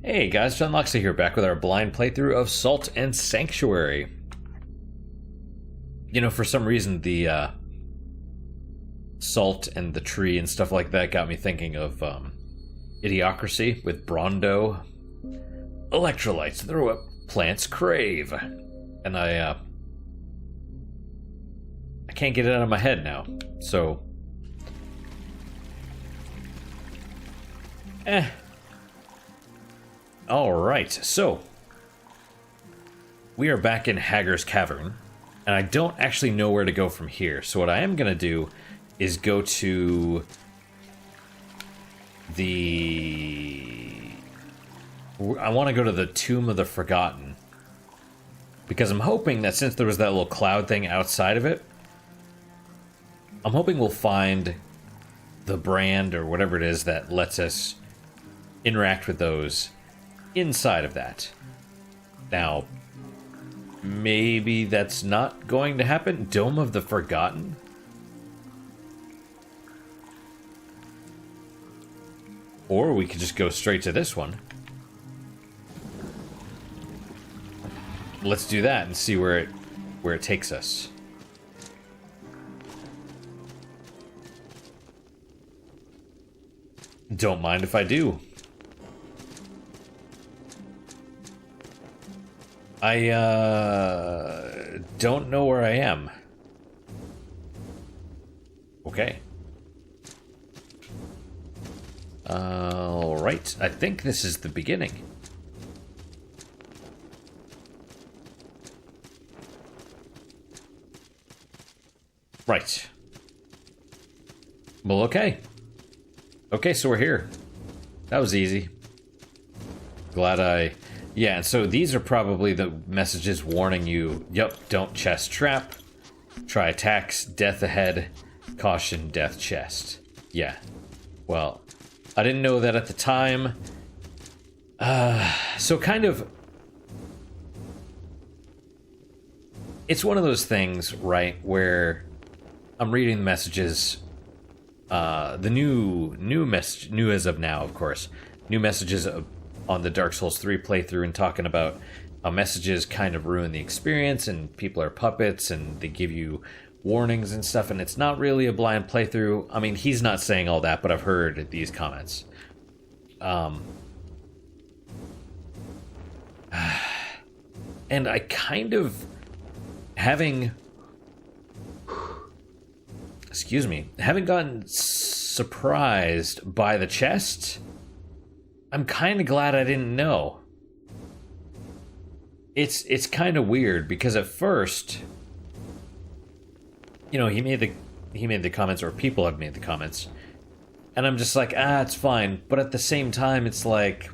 Hey guys, John Loxley here, back with our blind playthrough of Salt and Sanctuary. You know, for some reason the salt and the tree and stuff like that got me thinking of Idiocracy with Brondo. Electrolytes, they're what plants crave. And I can't get it out of my head now, so... Alright, so we are back in Hager's Cavern, and I don't actually know where to go from here. So what I am going to do is go to I want to go to the Tomb of the Forgotten, because I'm hoping that since there was that little cloud thing outside of it, I'm hoping we'll find the brand or whatever it is that lets us interact with those inside of that. Now, maybe that's not going to happen. Dome of the Forgotten? Or we could just go straight to this one. Let's do that and see where it takes us. Don't mind if I do. I don't know where I am. Okay. Alright, I think this is the beginning. Right. Well, okay. Okay, so we're here. That was easy. Glad I... Yeah, so these are probably the messages warning you, yep, don't chest trap, try attacks, death ahead, caution, death chest. Yeah. Well, I didn't know that at the time. So kind of... It's one of those things, right, where I'm reading the messages, the new as of now, of course, new messages on the Dark Souls 3 playthrough, and talking about how messages kind of ruin the experience and people are puppets and they give you warnings and stuff, and it's not really a blind playthrough. I mean, he's not saying all that, but I've heard these comments. And I kind of having gotten surprised by the chest, I'm kind of glad I didn't know. It's kind of weird, because at first, you know, he made the comments, or people have made the comments, and I'm just like, it's fine. But at the same time, it's like,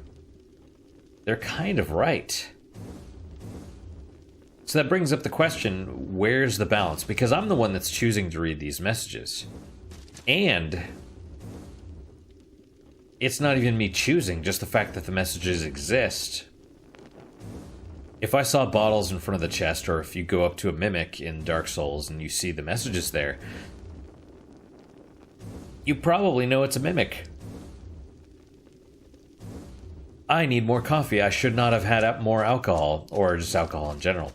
they're kind of right. So that brings up the question, where's the balance? Because I'm the one that's choosing to read these messages. And it's not even me choosing, just the fact that the messages exist. If I saw bottles in front of the chest, or if you go up to a mimic in Dark Souls and you see the messages there, you probably know it's a mimic. I need more coffee. I should not have had more alcohol, or just alcohol in general.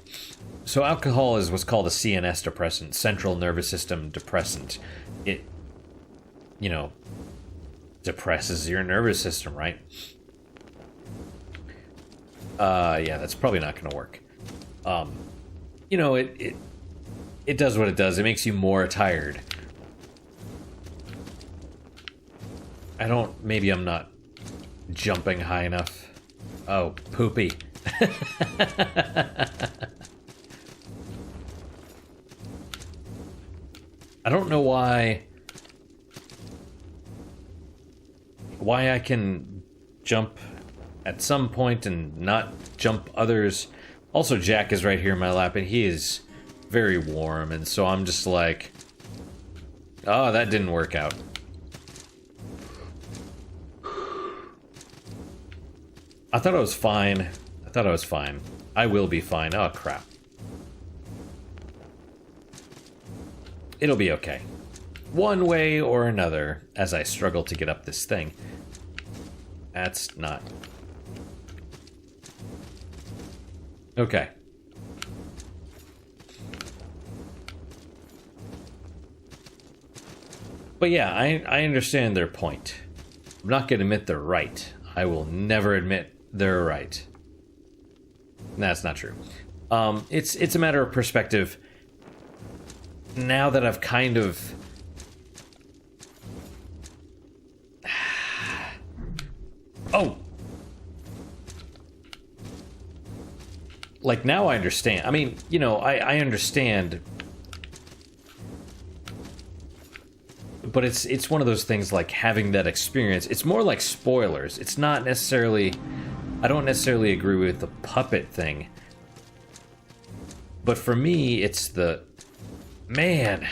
So alcohol is what's called a CNS depressant, central nervous system depressant. It, you know, depresses your nervous system, right? Yeah, that's probably not going to work. You know, it does what it does. It makes you more tired. Maybe I'm not jumping high enough. Oh, poopy. I don't know why I can jump at some point and not jump others. Also, Jack is right here in my lap, and he is very warm, and so I'm just like, oh, that didn't work out. I thought I was fine. I will be fine. Oh, crap. It'll be okay. One way or another, as I struggle to get up this thing. That's not Okay. But yeah, I understand their point. I'm not going to admit they're right. I will never admit they're right. That's not true. It's a matter of perspective. Now that I've kind of... Oh! Like, now I understand. I mean, you know, I understand... But it's one of those things like having that experience. It's more like spoilers. It's not necessarily... I don't necessarily agree with the puppet thing. But for me, it's the... Man,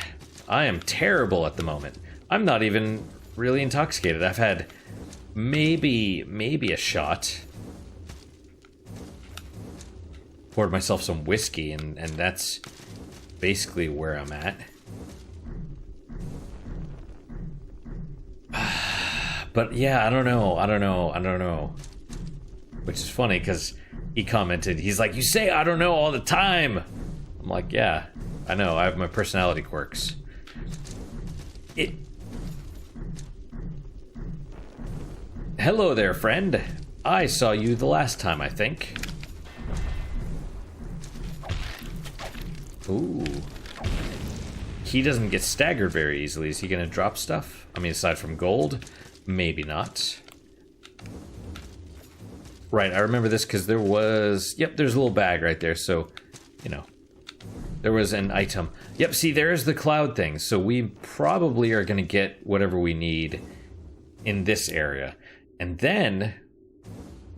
I am terrible at the moment. I'm not even really intoxicated. I've had maybe a shot. Poured myself some whiskey, and that's basically where I'm at. But yeah, I don't know. Which is funny, because he commented, he's like, you say I don't know all the time! I'm like, yeah, I know, I have my personality quirks. Hello there, friend. I saw you the last time, I think. Ooh. He doesn't get staggered very easily. Is he gonna drop stuff? I mean, aside from gold? Maybe not. Right, I remember this because there was... Yep, there's a little bag right there, so, you know. There was an item. Yep, see, there's the cloud thing. So we probably are going to get whatever we need in this area. And then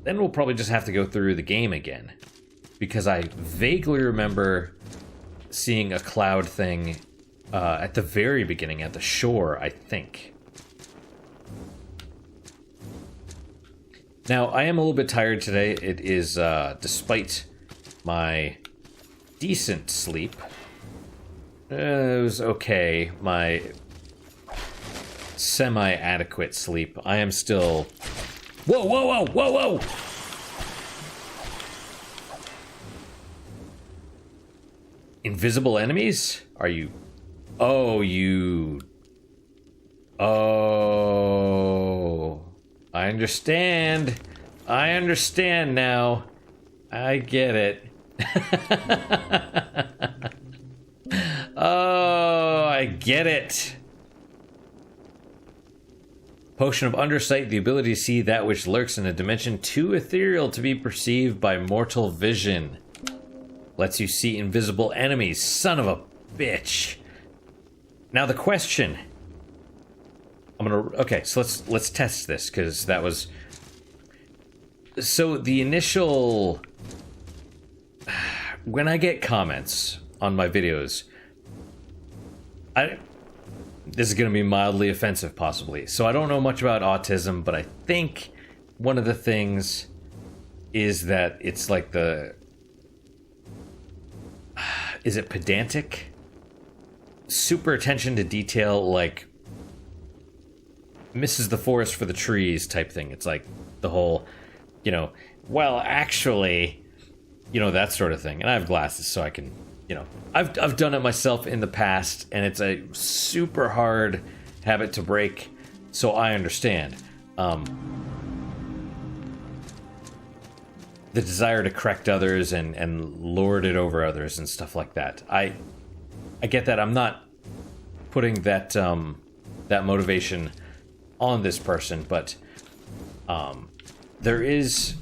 we'll probably just have to go through the game again. Because I vaguely remember seeing a cloud thing at the very beginning, at the shore, I think. Now, I am a little bit tired today. It is, despite my decent sleep, it was okay. My semi-adequate sleep. I am still... Whoa, whoa, whoa, whoa, whoa! Invisible enemies? Are you... Oh, you... Oh... I understand. I understand now. I get it. Oh, I get it. Potion of Undersight, the ability to see that which lurks in a dimension too ethereal to be perceived by mortal vision. Lets you see invisible enemies. Son of a bitch. Now the question... Okay, so let's test this, because that was... So the initial... When I get comments on my videos, this is going to be mildly offensive, possibly. So I don't know much about autism, but I think one of the things is that it's like the... Is it pedantic? Super attention to detail, like... misses the forest for the trees type thing. It's like the whole, you know, well, actually, you know, that sort of thing. And I have glasses, so I can, you know, I've done it myself in the past, and it's a super hard habit to break, so I understand. The desire to correct others and lord it over others and stuff like that. I get that. I'm not putting that that motivation on this person, but there is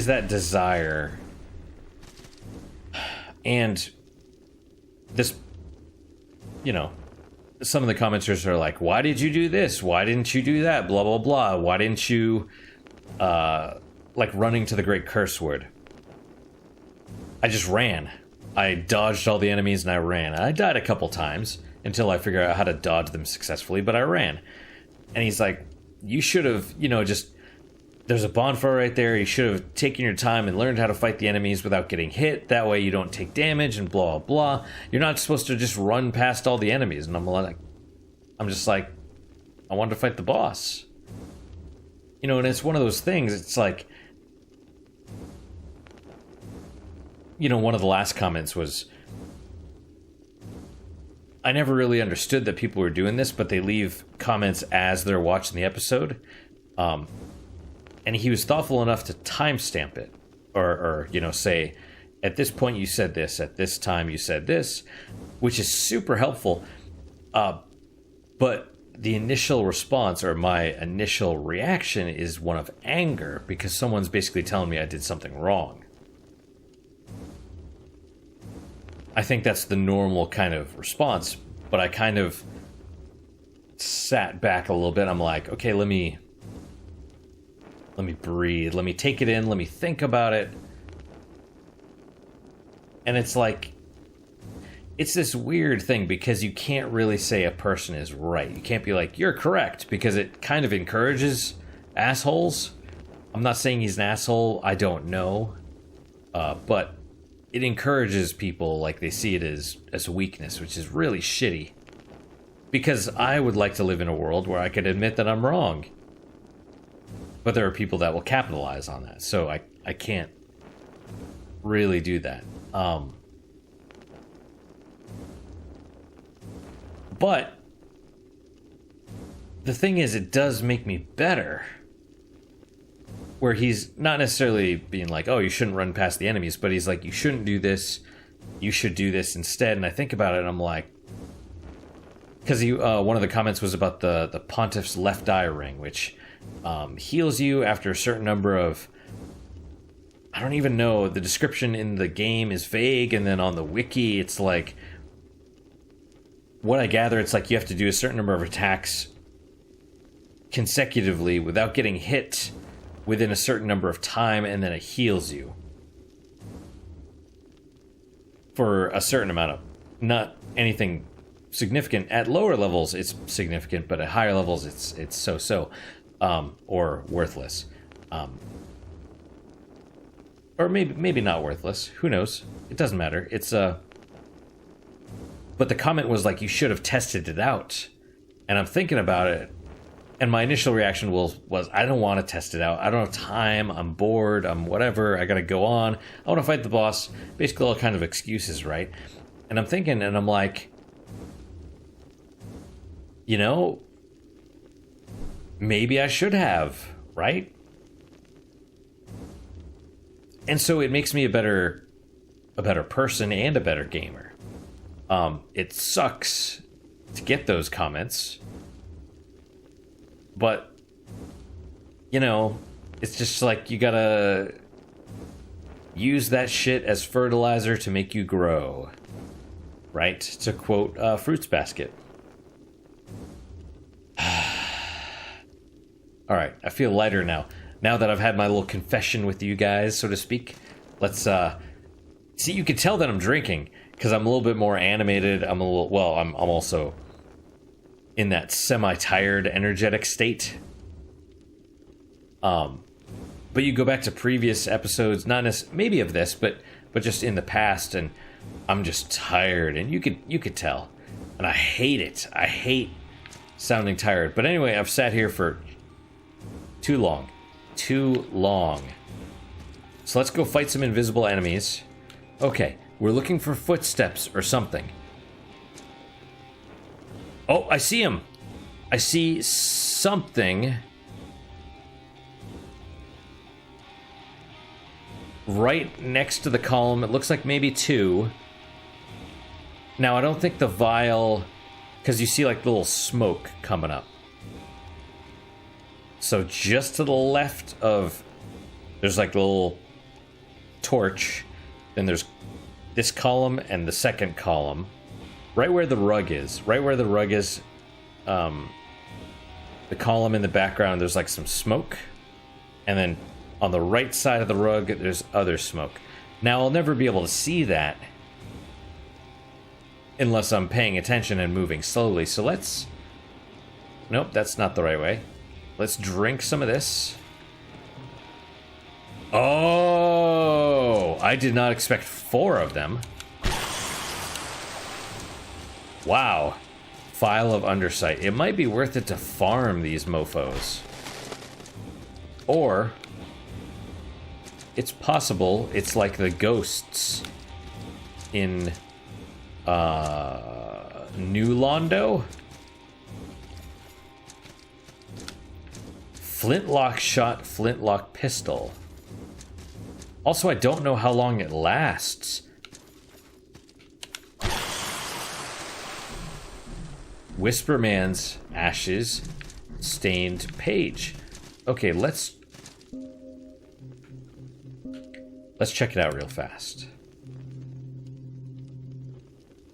that desire, and this, you know, some of the commenters are like, why did you do this? Why didn't you do that? Blah, blah, blah. Why didn't you, like, running to the Great Curse Wood? I just ran. I dodged all the enemies and I ran. I died a couple times until I figured out how to dodge them successfully, but I ran. And he's like, you should have, you know, just... There's a bonfire right there. You should have taken your time and learned how to fight the enemies without getting hit. That way you don't take damage and blah, blah. You're not supposed to just run past all the enemies. And I'm just like, I wanted to fight the boss. You know, and it's one of those things, it's like, you know, one of the last comments was, I never really understood that people were doing this, but they leave comments as they're watching the episode. And he was thoughtful enough to timestamp it. Or, you know, say, at this point you said this, at this time you said this, which is super helpful. But the initial response, or my initial reaction, is one of anger, because someone's basically telling me I did something wrong. I think that's the normal kind of response, but I kind of sat back a little bit. I'm like, okay, let me breathe. Let me take it in. Let me think about it. And it's like, it's this weird thing, because you can't really say a person is right. You can't be like, you're correct, because it kind of encourages assholes. I'm not saying he's an asshole. I don't know. But it encourages people, like, they see it as a weakness, which is really shitty. Because I would like to live in a world where I could admit that I'm wrong. But there are people that will capitalize on that, so I can't really do that. But the thing is, it does make me better. Where he's not necessarily being like, oh, you shouldn't run past the enemies, but he's like, you shouldn't do this, you should do this instead. And I think about it, and I'm like, because one of the comments was about the Pontiff's left eye ring, which heals you after a certain number of, I don't even know, the description in the game is vague, and then on the wiki it's like, what I gather, it's like you have to do a certain number of attacks consecutively without getting hit within a certain number of time, and then it heals you for a certain amount of, not anything significant. At lower levels it's significant, but at higher levels it's so or worthless, or maybe not worthless, who knows, it doesn't matter. It's but the comment was like, you should have tested it out. And I'm thinking about it, and my initial reaction was I don't want to test it out. I don't have time. I'm bored. I'm whatever. I got to go on. I want to fight the boss. Basically all kind of excuses, right? And I'm thinking, and I'm like, you know, maybe I should have, right? And so it makes me a better person and a better gamer. It sucks to get those comments, but, you know, it's just like, you gotta use that shit as fertilizer to make you grow, right? To quote Fruits Basket. Alright, I feel lighter now. Now that I've had my little confession with you guys, so to speak. Let's, see, you can tell that I'm drinking, because I'm a little bit more animated. I'm also in that semi-tired, energetic state. But you go back to previous episodes, not maybe of this, but just in the past, and I'm just tired, and you could tell, and I hate it. I hate sounding tired. But anyway, I've sat here for too long. So let's go fight some invisible enemies. Okay. We're looking for footsteps or something. Oh, I see him. I see something right next to the column. It looks like maybe two. Now, I don't think the vial, because you see like little smoke coming up. So just to the left of, there's like a little torch. Then there's this column and the second column, right where the rug is, the column in the background, there's like some smoke, and then on the right side of the rug there's other smoke. Now I'll never be able to see that unless I'm paying attention and moving slowly, so nope, that's not the right way. Let's drink some of this. Oh, I did not expect 4 of them. Wow. File of Undersight. It might be worth it to farm these mofos. Or it's possible it's like the ghosts in New Londo. Flintlock shot, flintlock pistol. Also, I don't know how long it lasts. Whisperman's ashes, stained page. Okay, let's check it out real fast.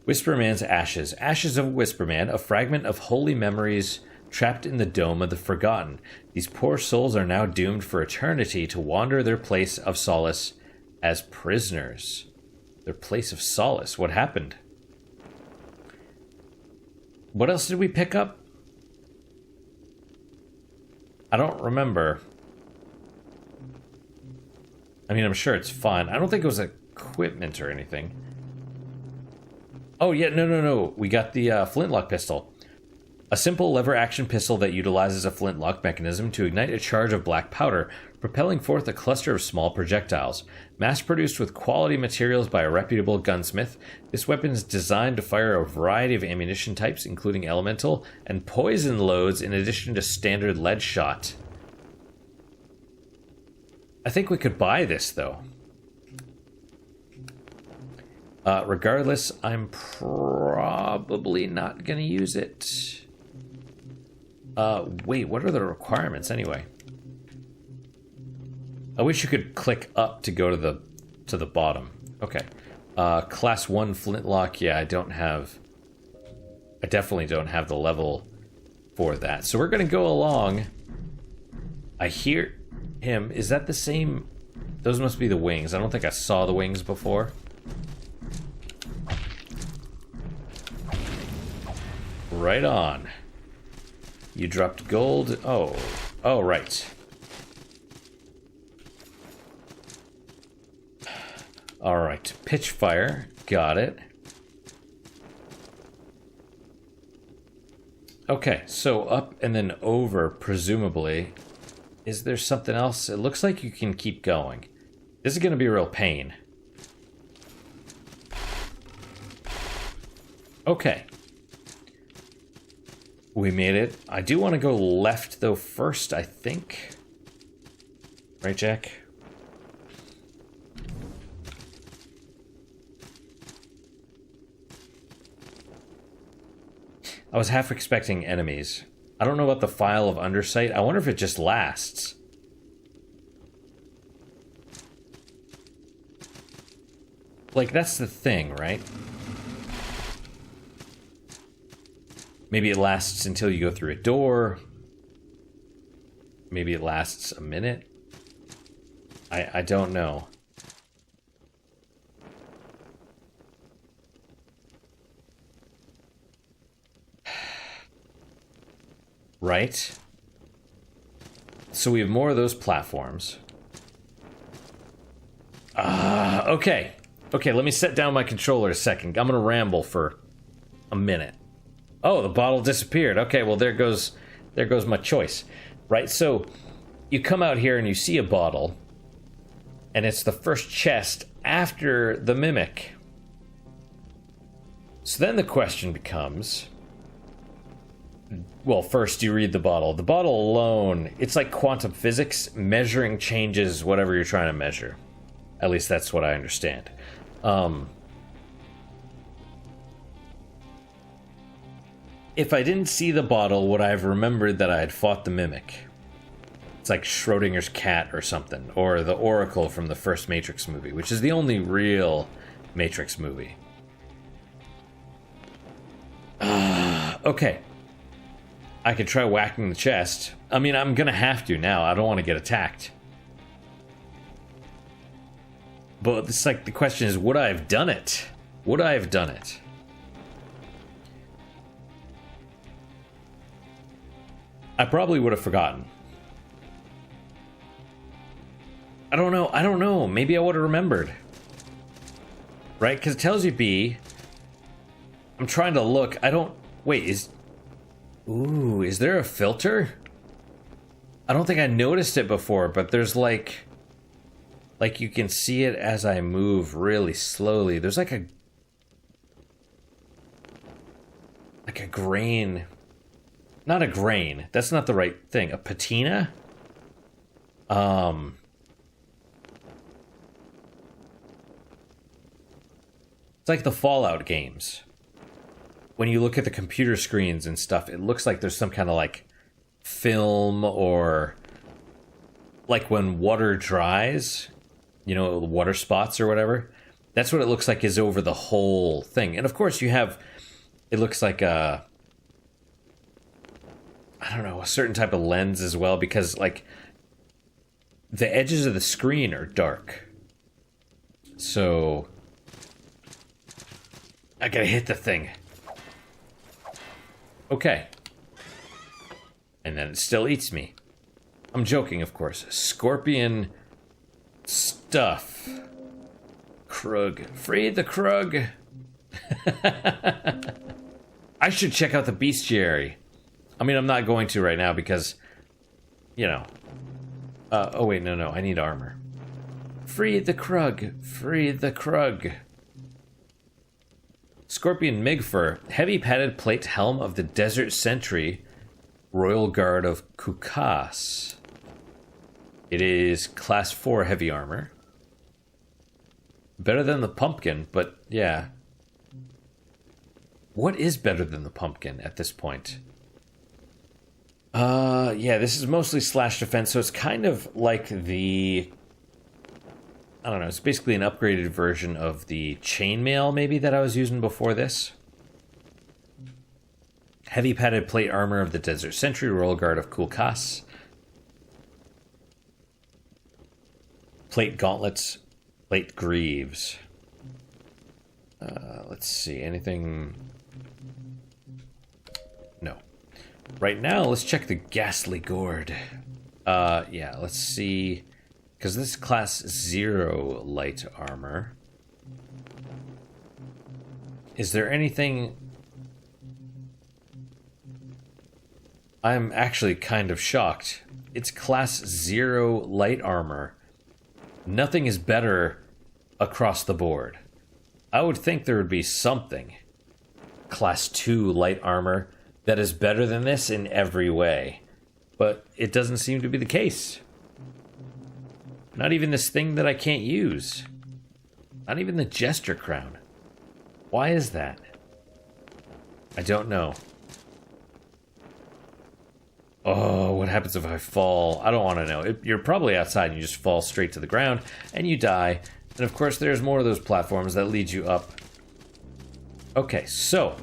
Whisperman's ashes. Ashes of Whisperman, a fragment of holy memories trapped in the dome of the Forgotten. These poor souls are now doomed for eternity to wander their place of solace as prisoners. Their place of solace. What happened? What else did we pick up? I don't remember. I mean, I'm sure it's fun. I don't think it was equipment or anything. Oh, yeah, no. We got the flintlock pistol. A simple lever-action pistol that utilizes a flintlock mechanism to ignite a charge of black powder, propelling forth a cluster of small projectiles. Mass-produced with quality materials by a reputable gunsmith, this weapon is designed to fire a variety of ammunition types, including elemental and poison loads, in addition to standard lead shot. I think we could buy this, though. Regardless, I'm probably not going to use it. Wait, what are the requirements anyway? I wish you could click up to go to the bottom. Okay. Class 1 flintlock. Yeah, I definitely don't have the level for that. So we're going to go along. I hear him. Is that the same? Those must be the wings. I don't think I saw the wings before. Right on. You dropped gold. Oh, right. All right. Pitch fire. Got it. Okay, so up and then over, presumably. Is there something else? It looks like you can keep going. This is going to be a real pain. Okay. We made it. I do want to go left, though, first, I think. Right, Jack? I was half expecting enemies. I don't know about the file of Undersight. I wonder if it just lasts. Like, that's the thing, right? Maybe it lasts until you go through a door. Maybe it lasts a minute. I don't know. Right? So we have more of those platforms. Okay. Okay, let me set down my controller a second. I'm gonna ramble for a minute. Oh, the bottle disappeared. Okay, well there goes my choice. Right, so you come out here and you see a bottle, and it's the first chest after the mimic. So then the question becomes, well, first you read the bottle. The bottle alone, it's like quantum physics, measuring changes whatever you're trying to measure. At least that's what I understand. If I didn't see the bottle, would I have remembered that I had fought the mimic? It's like Schrodinger's cat or something, or the Oracle from the first Matrix movie, which is the only real Matrix movie. Okay. I could try whacking the chest. I mean, I'm gonna have to now. I don't want to get attacked. But it's like the question is, would I have done it? Would I have done it? I probably would have forgotten. I don't know. Maybe I would have remembered. Right? Because it tells you B. I'm trying to look. I don't... Wait, Ooh, is there a filter? I don't think I noticed it before, but there's like you can see it as I move really slowly. There's like a grain. Not a grain. That's not the right thing. A patina? It's like the Fallout games. When you look at the computer screens and stuff, it looks like there's some kind of like film, or like when water dries, you know, the water spots or whatever. That's what it looks like is over the whole thing. And of course you have, it looks like a, I don't know, a certain type of lens as well, because like the edges of the screen are dark. So I gotta hit the thing. Okay. And then it still eats me. I'm joking, of course. Scorpion stuff. Krug. Free the Krug. I should check out the bestiary. I mean, I'm not going to right now because, you know. Oh, wait, no. I need armor. Free the Krug. Free the Krug. Scorpion Migfur. Heavy padded plate helm of the Desert Sentry. Royal Guard of Kukas. It is class 4 heavy armor. Better than the pumpkin, but yeah. What is better than the pumpkin at this point? Yeah, this is mostly slash defense, so it's kind of like the, I don't know, it's basically an upgraded version of the chainmail maybe that I was using before this. Heavy padded plate armor of the Desert Sentry, Royal Guard of Kukas. Plate gauntlets, plate greaves. Let's see, anything? No. Right now, let's check the Ghastly Gourd. Yeah, let's see. Because this is class 0 light armor. Is there anything? I'm actually kind of shocked. It's class 0 light armor. Nothing is better across the board. I would think there would be something. Class 2 light armor that is better than this in every way. But it doesn't seem to be the case. Not even this thing that I can't use. Not even the Jester Crown. Why is that? I don't know. Oh, what happens if I fall? I don't want to know. You're probably outside and you just fall straight to the ground and you die. And of course there's more of those platforms that lead you up. Okay, so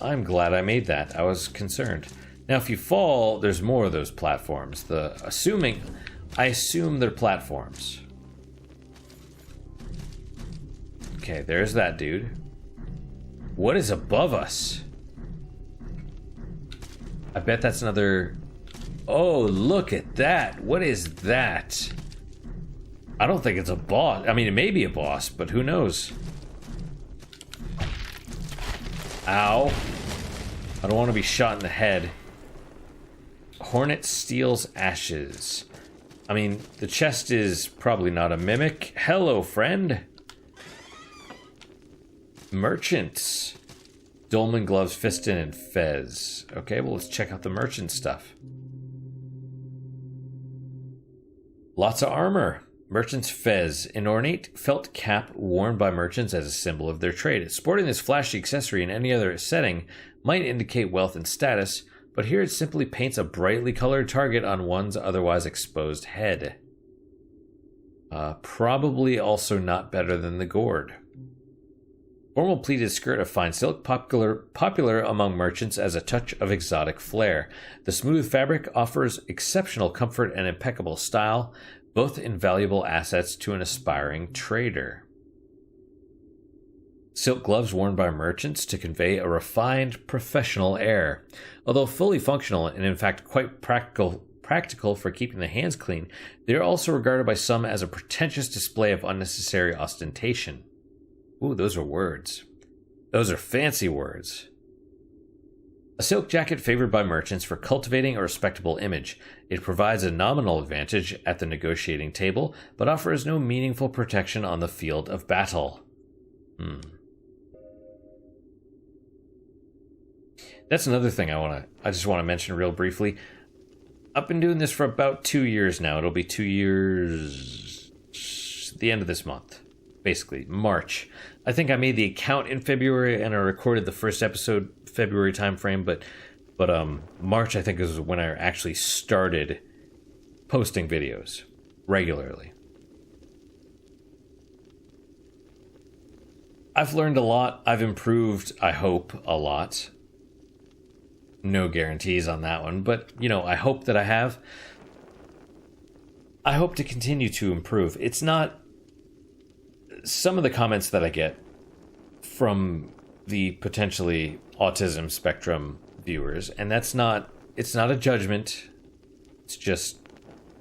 I'm glad I made that. I was concerned. Now if you fall, there's more of those platforms. I assume they're platforms. Okay, there's that dude. What is above us? I bet that's another... Oh, look at that. What is that? I don't think it's a boss. I mean, it may be a boss, but who knows? Ow. I don't want to be shot in the head. Hornet steals ashes. I mean, the chest is probably not a mimic. Hello, friend. Merchants. Dolman, gloves, fiston, and fez. Okay, well, let's check out the merchant stuff. Lots of armor. Merchant's fez, an ornate felt cap worn by merchants as a symbol of their trade. Sporting this flashy accessory in any other setting might indicate wealth and status, but here it simply paints a brightly colored target on one's otherwise exposed head. Probably also not better than the gourd. Formal pleated skirt of fine silk, popular among merchants as a touch of exotic flair. The smooth fabric offers exceptional comfort and impeccable style, both invaluable assets to an aspiring trader. Silk gloves worn by merchants to convey a refined, professional air. Although fully functional and in fact quite practical for keeping the hands clean, they are also regarded by some as a pretentious display of unnecessary ostentation. Ooh, those are words. Those are fancy words. A silk jacket favored by merchants for cultivating a respectable image. It provides a nominal advantage at the negotiating table, but offers no meaningful protection on the field of battle. That's another thing I just want to mention real briefly. I've been doing this for about 2 years now. It'll be 2 years at the end of this month. Basically, March. I think I made the account in February and I recorded the first episode February timeframe, but March I think is when I actually started posting videos regularly. I've learned a lot. I've improved, I hope, a lot. No guarantees on that one, but, you know, I hope that I have. I hope to continue to improve. It's not... Some of the comments that I get from the potentially autism spectrum viewers, and it's not a judgment, it's just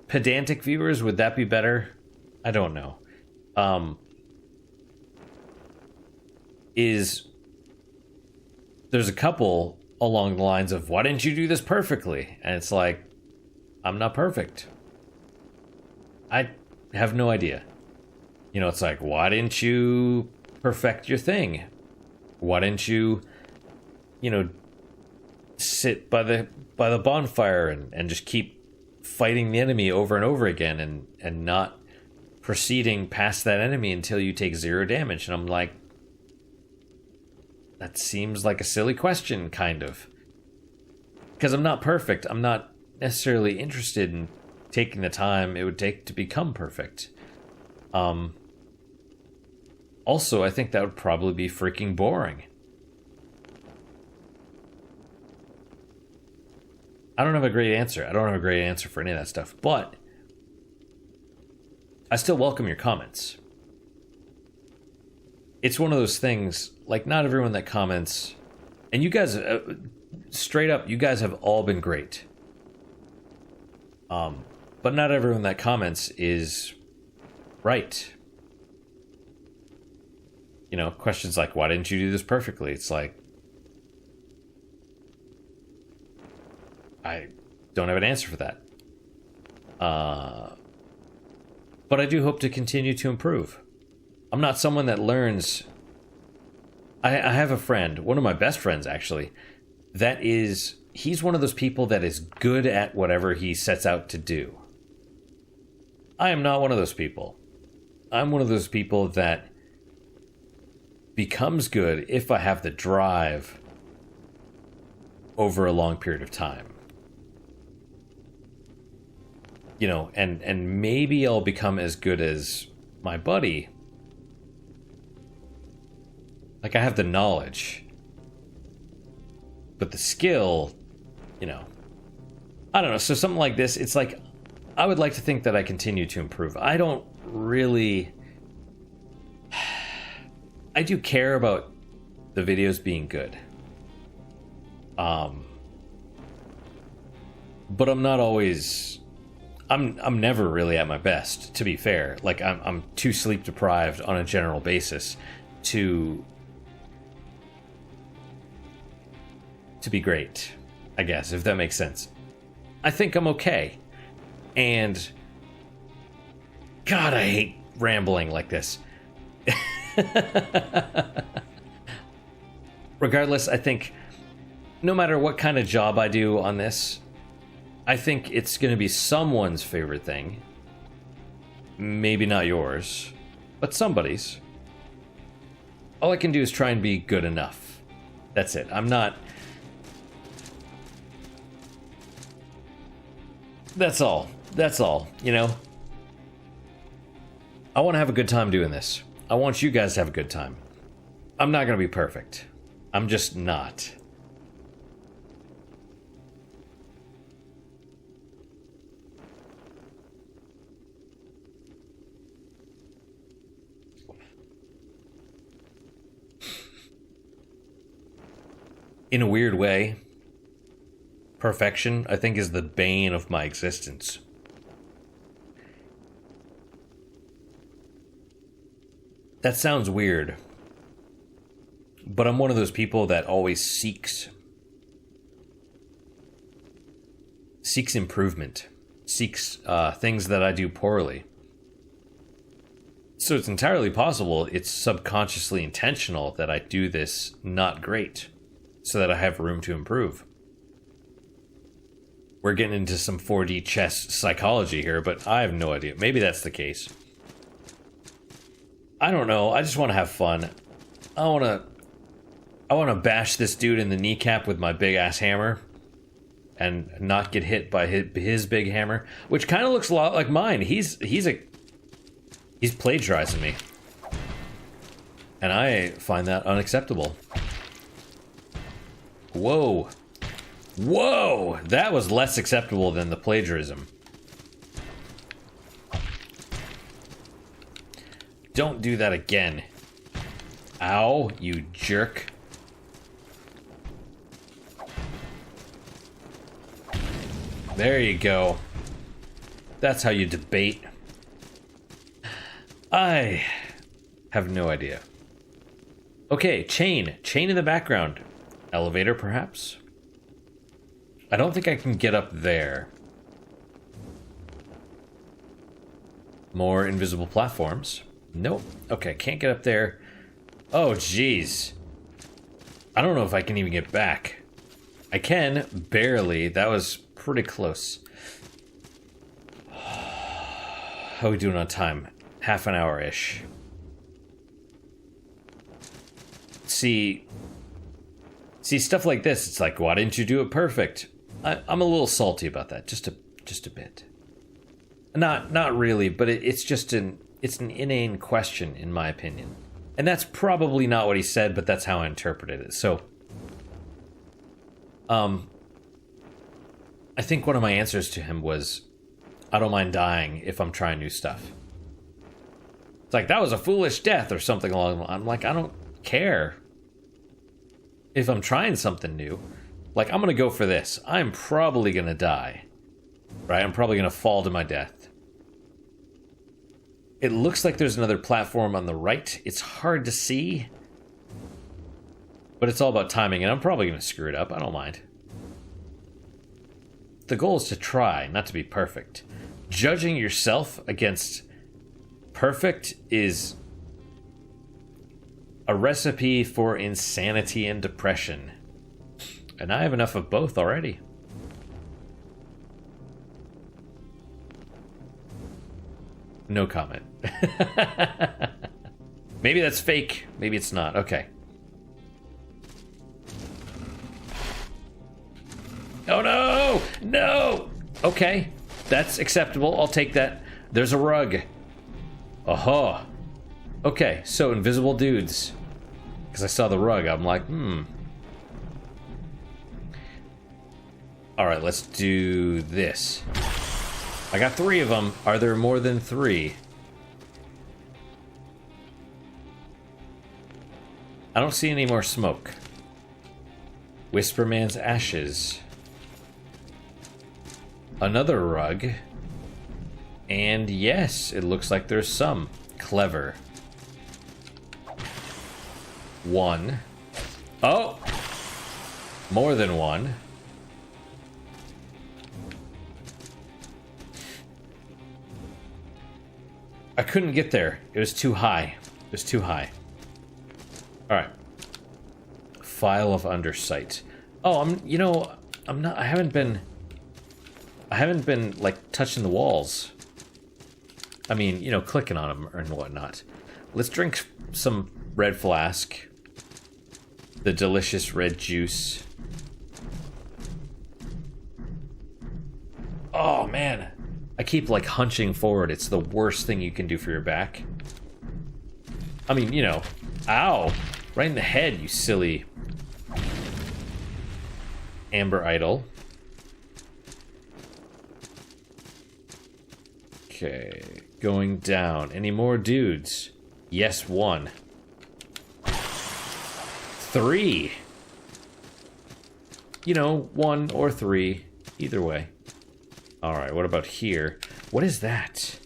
pedantic viewers. Would that be better? I don't know. There's a couple along the lines of, why didn't you do this perfectly? And it's like, I'm not perfect. I have no idea. You know, it's like, why didn't you perfect your thing? Why didn't you, you know, sit by the bonfire and just keep fighting the enemy over and over again and not proceeding past that enemy until you take 0 damage? And I'm like, that seems like a silly question, kind of. Because I'm not perfect. I'm not necessarily interested in taking the time it would take to become perfect. Also, I think that would probably be freaking boring. I don't have a great answer. I don't have a great answer for any of that stuff, but I still welcome your comments. It's one of those things, like, not everyone that comments, and you guys, straight up, you guys have all been great. But not everyone that comments is right. You know, questions like, why didn't you do this perfectly? It's like, I don't have an answer for that. But I do hope to continue to improve. I'm not someone that learns. I have a friend, one of my best friends actually, he's one of those people that is good at whatever he sets out to do. I am not one of those people. I'm one of those people that becomes good if I have the drive over a long period of time. You know, and maybe I'll become as good as my buddy. Like, I have the knowledge, but the skill, you know, I don't know. So something like this, it's like, I would like to think that I continue to improve. I don't really... I do care about the videos being good. But I'm not always... I'm never really at my best, to be fair. Like, I'm too sleep deprived on a general basis to be great, I guess, if that makes sense. I think I'm okay. And God, I hate rambling like this. Regardless, I think no matter what kind of job I do on this, I think it's going to be someone's favorite thing. Maybe not yours, but somebody's. All I can do is try and be good enough. That's it. I'm not... That's all. That's all, you know? I want to have a good time doing this. I want you guys to have a good time. I'm not going to be perfect. I'm just not. In a weird way, perfection, I think, is the bane of my existence. That sounds weird. But I'm one of those people that always seeks improvement, seeks things that I do poorly. So it's entirely possible it's subconsciously intentional that I do this not great, so that I have room to improve. We're getting into some 4D chess psychology here, but I have no idea. Maybe that's the case. I don't know. I just want to have fun. I want to bash this dude in the kneecap with my big ass hammer and not get hit by his big hammer, which kind of looks a lot like mine. He's plagiarizing me, and I find that unacceptable. Whoa. Whoa! That was less acceptable than the plagiarism. Don't do that again. Ow, you jerk. There you go. That's how you debate. I have no idea. Okay, chain. Chain in the background. Elevator, perhaps? I don't think I can get up there. More invisible platforms. Nope. Okay, can't get up there. Oh, jeez. I don't know if I can even get back. I can, barely. That was pretty close. How are we doing on time? Half an hour-ish. See, stuff like this, it's like, why didn't you do it perfect? I'm a little salty about that, just a bit. Not really, but it's just an inane question, in my opinion. And that's probably not what he said, but that's how I interpreted it. So, I think one of my answers to him was, I don't mind dying if I'm trying new stuff. It's like, that was a foolish death, or something along the line. I'm like, I don't care if I'm trying something new. Like, I'm gonna go for this. I'm probably gonna die. Right? I'm probably gonna fall to my death. It looks like there's another platform on the right. It's hard to see. But it's all about timing, and I'm probably gonna screw it up. I don't mind. The goal is to try, not to be perfect. Judging yourself against perfect is a recipe for insanity and depression. And I have enough of both already. No comment. Maybe that's fake. Maybe it's not. Okay. Oh no! No! Okay. That's acceptable. I'll take that. There's a rug. Aha. Okay, so invisible dudes. Because I saw the rug, I'm like, Alright, let's do this. I got 3 of them. Are there more than 3? I don't see any more smoke. Whisperman's ashes. Another rug. And yes, it looks like there's some. Clever. 1. Oh! More than 1. I couldn't get there. It was too high. It was too high. Alright. File of undersight. Oh, I haven't been like touching the walls. I mean, clicking on them and whatnot. Let's drink some red flask. The delicious red juice. Oh, man. I keep, like, hunching forward. It's the worst thing you can do for your back. I mean, ow. Right in the head, you silly amber idol. Okay. Going down. Any more dudes? Yes, 1. 3. 1 or 3. Either way. Alright, what about here? What is that?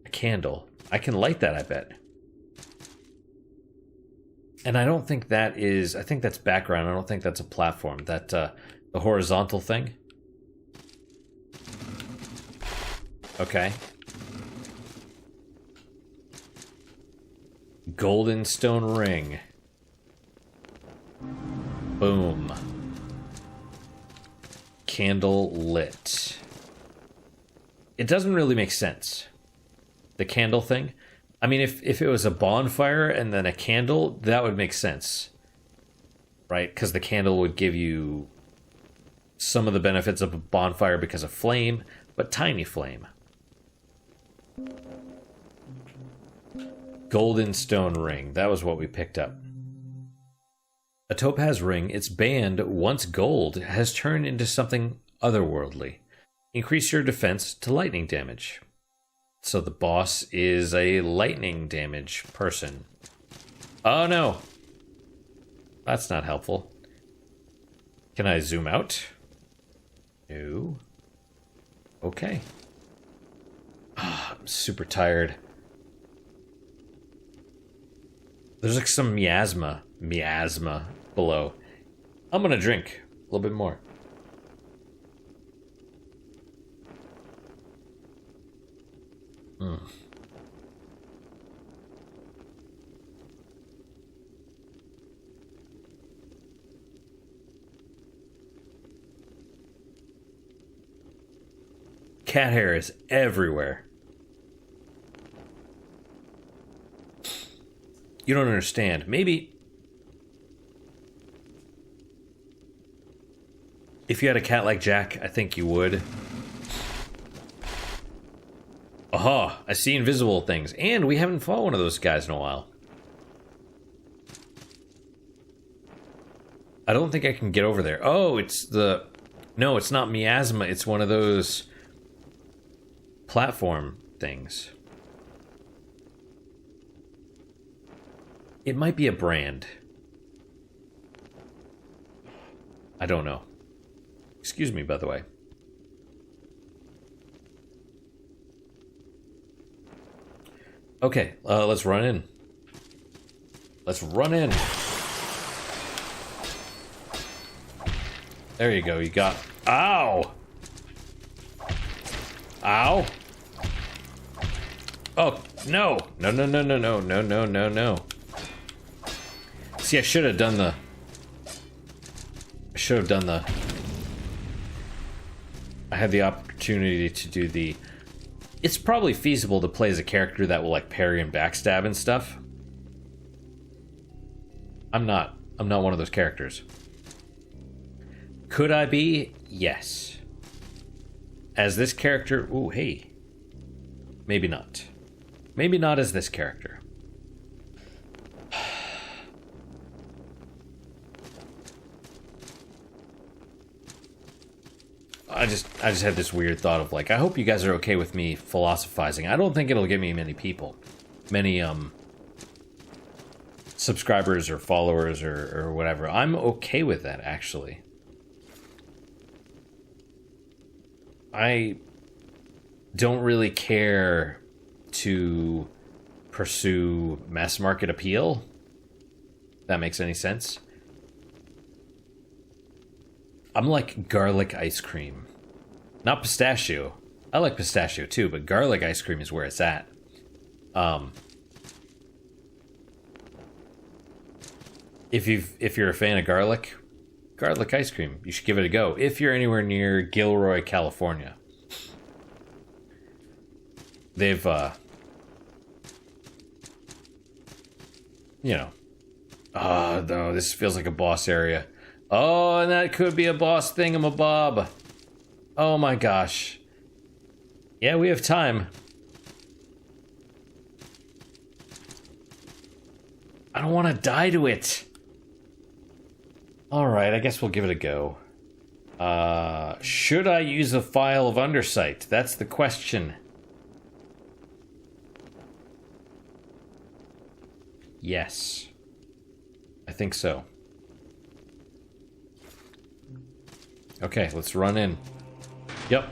A candle. I can light that, I bet. And I don't think that is... I think that's background. I don't think that's a platform. That, the horizontal thing. Okay. Golden stone ring. Boom. Candle lit. It doesn't really make sense. The candle thing. I mean, if it was a bonfire and then a candle, that would make sense. Right? Because the candle would give you some of the benefits of a bonfire because of flame, but tiny flame. Golden stone ring. That was what we picked up. A topaz ring, its band, once gold, has turned into something otherworldly. Increase your defense to lightning damage. So the boss is a lightning damage person. Oh no! That's not helpful. Can I zoom out? No. Okay. I'm super tired. There's like some miasma below. I'm gonna drink a little bit more. Cat hair is everywhere. You don't understand. Maybe if you had a cat like Jack, I think you would. Aha! I see invisible things. And we haven't fought one of those guys in a while. I don't think I can get over there. Oh, it's the... No, it's not miasma. It's one of those platform things. It might be a brand. I don't know. Excuse me, by the way. Okay, let's run in. Let's run in. There you go, you got... Ow! Ow! Oh, no! No, no, no, no, no, no, no, no, no. See, I should have done the... I had the opportunity to do the... It's probably feasible to play as a character that will, like, parry and backstab and stuff. I'm not one of those characters. Could I be? Yes. As this character... Ooh, hey. Maybe not. Maybe not as this character. I just had this weird thought of, like, I hope you guys are okay with me philosophizing. I don't think it'll get me many people. Many, subscribers or followers or whatever. I'm okay with that, actually. I don't really care to pursue mass market appeal. If that makes any sense. I'm like garlic ice cream. Not pistachio. I like pistachio too, but garlic ice cream is where it's at. If you're a fan of garlic ice cream, you should give it a go. If you're anywhere near Gilroy, California. They've, you know. Oh, no, this feels like a boss area. Oh, and that could be a boss thingamabob. Oh my gosh. Yeah, we have time. I don't want to die to it. Alright, I guess we'll give it a go. Should I use a file of Undersight? That's the question. Yes. I think so. Okay, let's run in. Yep.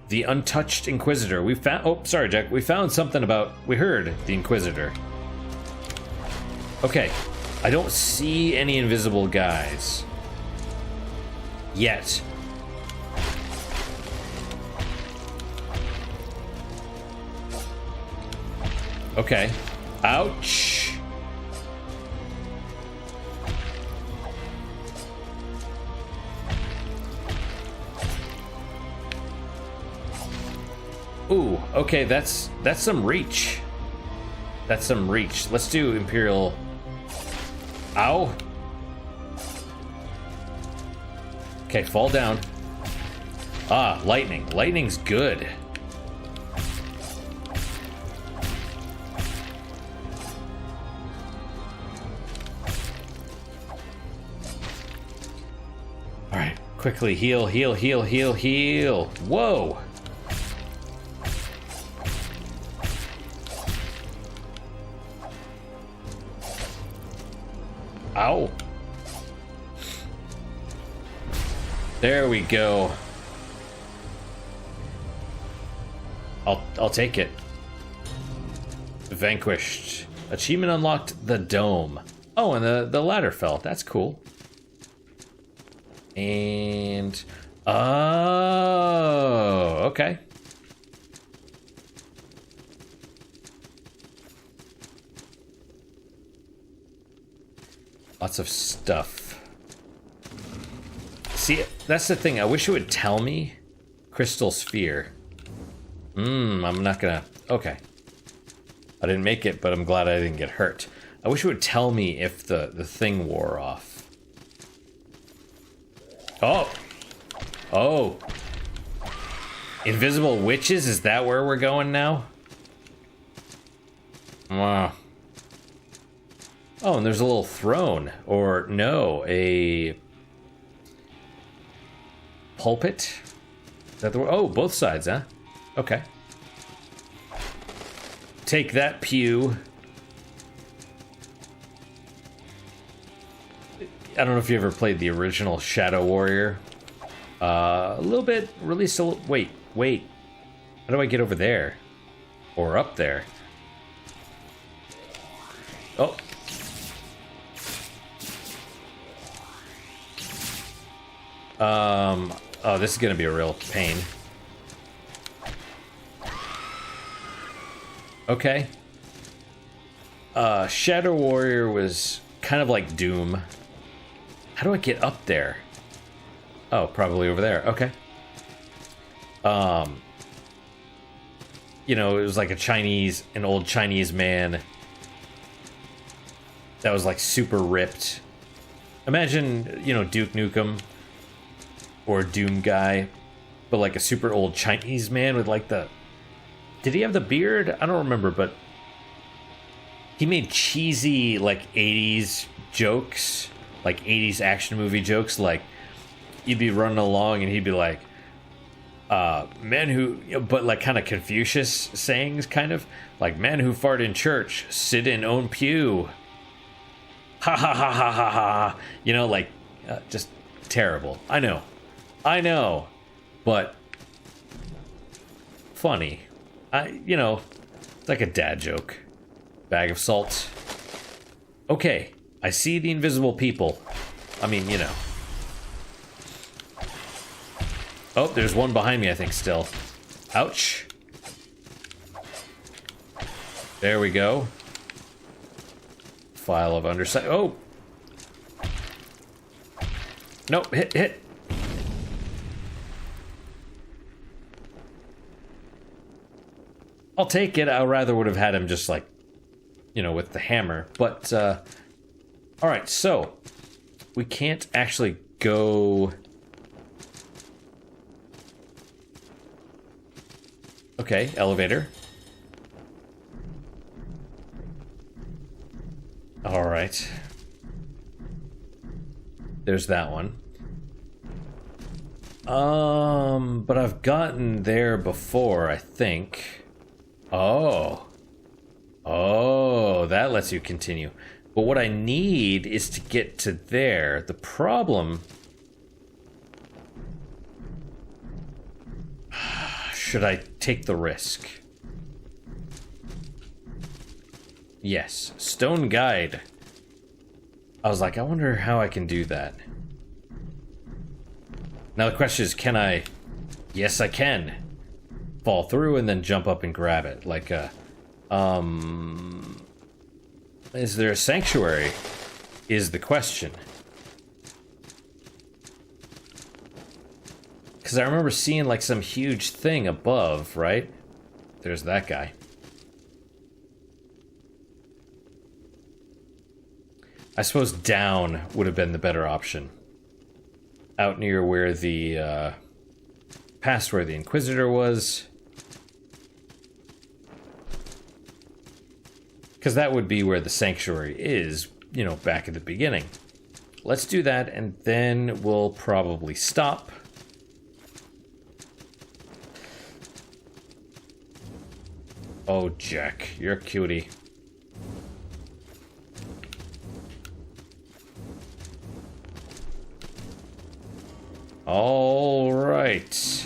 The Untouched Inquisitor. We found... Oh, sorry, Jack. We found something about... We heard the Inquisitor. Okay. I don't see any invisible guys. Yet. Okay. Ouch. Ooh, okay, that's some reach. That's some reach. Let's do Imperial. Ow. Okay, fall down. Ah, lightning. Lightning's good. Alright, quickly heal, heal, heal, heal, heal. Whoa! Ow. There we go. I'll take it. Vanquished. Achievement unlocked the dome. Oh, and the ladder fell. That's cool. And oh, okay. Lots of stuff. See, that's the thing. I wish it would tell me. Crystal sphere. I'm not gonna... Okay. I didn't make it, but I'm glad I didn't get hurt. I wish it would tell me if the thing wore off. Oh! Oh! Invisible witches? Is that where we're going now? Wow. Oh, and there's a little throne. Or, no, a... pulpit? Is that the word? Oh, both sides, huh? Okay. Take that, pew. I don't know if you ever played the original Shadow Warrior. A little bit, released a little... Wait. How do I get over there? Or up there? Oh. Oh, this is gonna be a real pain. Okay. Shadow Warrior was kind of like Doom. How do I get up there? Oh, probably over there. Okay. You know, it was like an old Chinese man that was like super ripped. Imagine, you know, Duke Nukem or Doom guy, but like a super old Chinese man with like the... Did he have the beard? I don't remember, but he made cheesy like 80s jokes, like 80s action movie jokes. Like you'd be running along and he'd be like, men who, but like kind of Confucius sayings, kind of like men who fart in church sit in own pew. Ha ha ha ha ha ha. You know, like just terrible. I know, but funny. You know, it's like a dad joke. Bag of salt. Okay, I see the invisible people. I mean, you know. Oh, there's one behind me, I think, still. Ouch. There we go. File of undersight. Oh! No, hit. I'll take it. I rather would have had him just like, you know, with the hammer. But, alright, so we can't actually go... Okay, elevator. Alright. There's that one. But I've gotten there before, I think. Oh, that lets you continue. But what I need is to get to there. The problem... Should I take the risk? Yes. Stone guide. I was like, I wonder how I can do that. Now the question is, can I? Yes, I can. Fall through and then jump up and grab it. Like is there a sanctuary? Is the question. Because I remember seeing like some huge thing above, right? There's that guy. I suppose down would have been the better option. Out near where the, past where the Inquisitor was. Because that would be where the sanctuary is, you know, back at the beginning. Let's do that, and then we'll probably stop. Oh, Jack, you're a cutie. All right.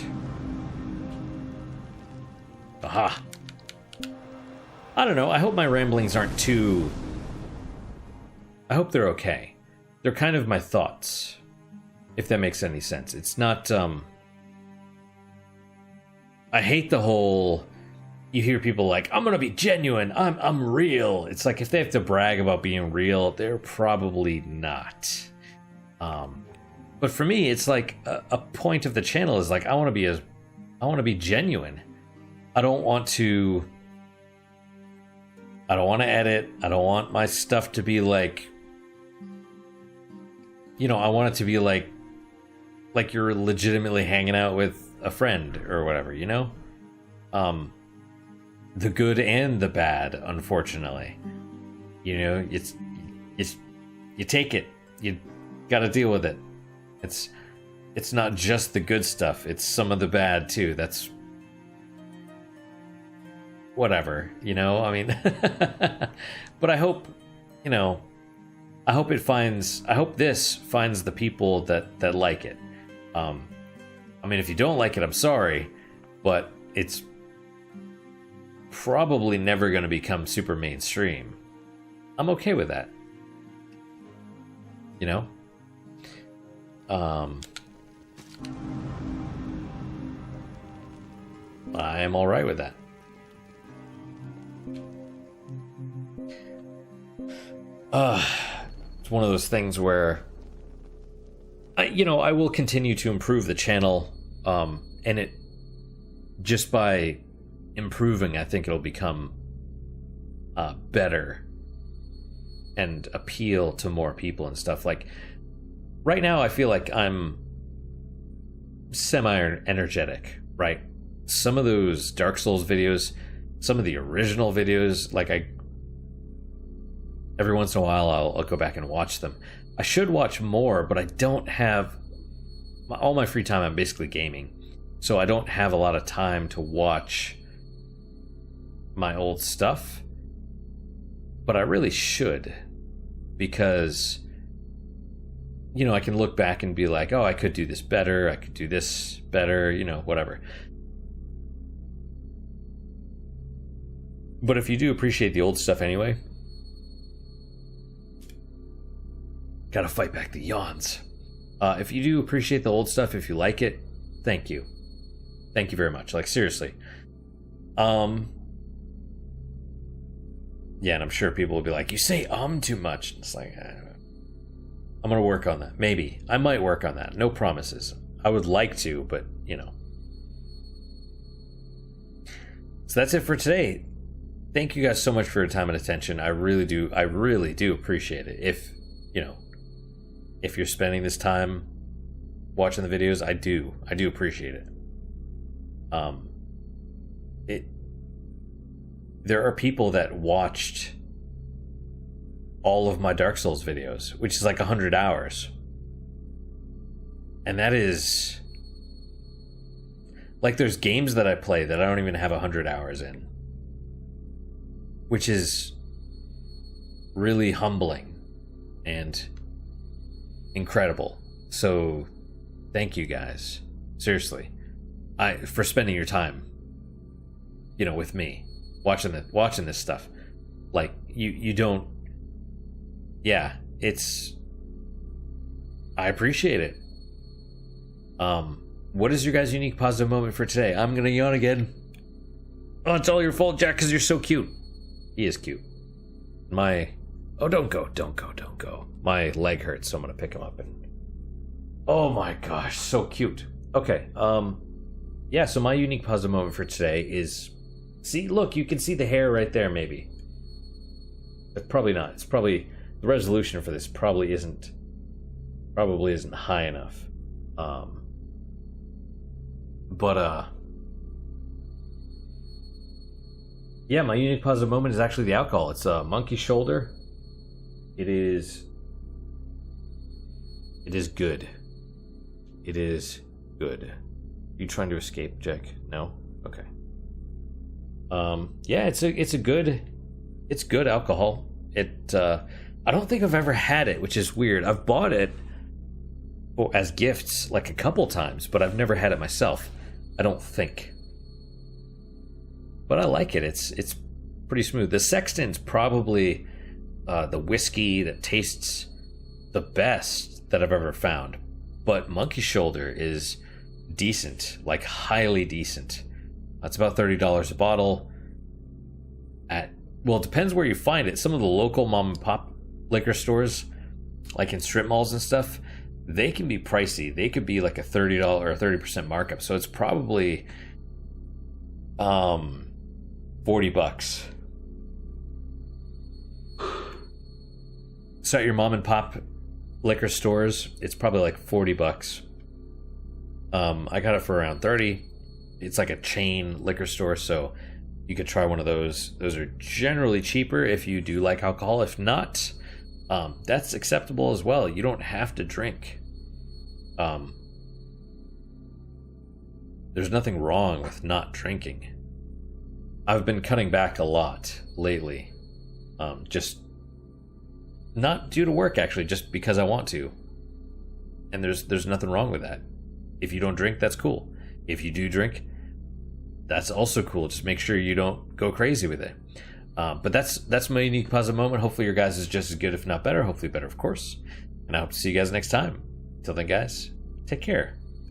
Aha. I don't know. I hope my ramblings aren't too... I hope they're okay. They're kind of my thoughts, if that makes any sense. It's not, I hate the whole... You hear people like, I'm gonna be genuine, I'm real. It's like, if they have to brag about being real, they're probably not. But for me, it's like a point of the channel is like, I want to be genuine. I don't want to edit. I don't want my stuff to be like, you know, I want it to be like you're legitimately hanging out with a friend or whatever, you know? The good and the bad, unfortunately. You know, it's you take it. You got to deal with it. It's not just the good stuff. It's some of the bad too. That's whatever, you know? I mean, but I hope, you know, I hope this finds the people that like it. I mean, if you don't like it, I'm sorry, but it's probably never going to become super mainstream. I'm okay with that. You know? I am alright with that. It's one of those things where I will continue to improve the channel, and it just by improving, I think it'll become better and appeal to more people and stuff. Like right now, I feel like I'm semi-energetic, right? Some of those Dark Souls videos, some of the original videos, like every once in a while I'll go back and watch them. I should watch more, but I don't have all my free time. I'm basically gaming, so I don't have a lot of time to watch my old stuff, but I really should, because I can look back and be like, oh, I could do this better, I could do this better, whatever. But if you do appreciate the old stuff anyway, gotta fight back the yawns. If you do appreciate the old stuff, if you like it, thank you. Thank you very much. Like, seriously. Yeah, and I'm sure people will be like, you say too much. It's like, I'm gonna work on that. Maybe. I might work on that. No promises. I would like to, but, So that's it for today. Thank you guys so much for your time and attention. I really do appreciate it. If you're spending this time watching the videos, I do appreciate it. There are people that watched all of my Dark Souls videos, which is like 100 hours. And that is... Like, there's games that I play that I don't even have 100 hours in. Which is really humbling and incredible. So, thank you guys. Seriously. For spending your time, with me. Watching this stuff. Like, you don't... Yeah, I appreciate it. What is your guys' unique positive moment for today? I'm gonna yawn again. Oh, it's all your fault, Jack, because you're so cute. He is cute. Oh, don't go. My leg hurts, so I'm gonna pick him up and... Oh my gosh, so cute. Okay, yeah, so my unique positive moment for today is... See, look, you can see the hair right there, maybe. But probably not. It's probably... The resolution for this probably isn't high enough. Yeah, my unique positive moment is actually the alcohol. It's a monkey shoulder. It is good. It is good. Are you trying to escape, Jack? No? Okay. Yeah, it's good alcohol. I don't think I've ever had it, which is weird. I've bought it as gifts like a couple times, but I've never had it myself. I don't think. But I like it. It's pretty smooth. The Sexton's probably the whiskey that tastes the best that I've ever found. But Monkey Shoulder is decent, like highly decent. It's about $30 a bottle. Well, it depends where you find it. Some of the local mom and pop liquor stores, like in strip malls and stuff, they can be pricey. They could be like a $30 or a 30% markup. So it's probably $40. So at your mom and pop liquor stores, it's probably like $40. I got it for around 30. It's like a chain liquor store, so you could try one of those. Those are generally cheaper if you do like alcohol. If not, that's acceptable as well. You don't have to drink. There's nothing wrong with not drinking. I've been cutting back a lot lately. Just not due to work, actually, just because I want to. And there's nothing wrong with that. If you don't drink, that's cool. If you do drink, that's also cool. Just make sure you don't go crazy with it. But that's my unique positive moment. Hopefully your guys is just as good, if not better. Hopefully better, of course. And I hope to see you guys next time. Till then, guys, take care.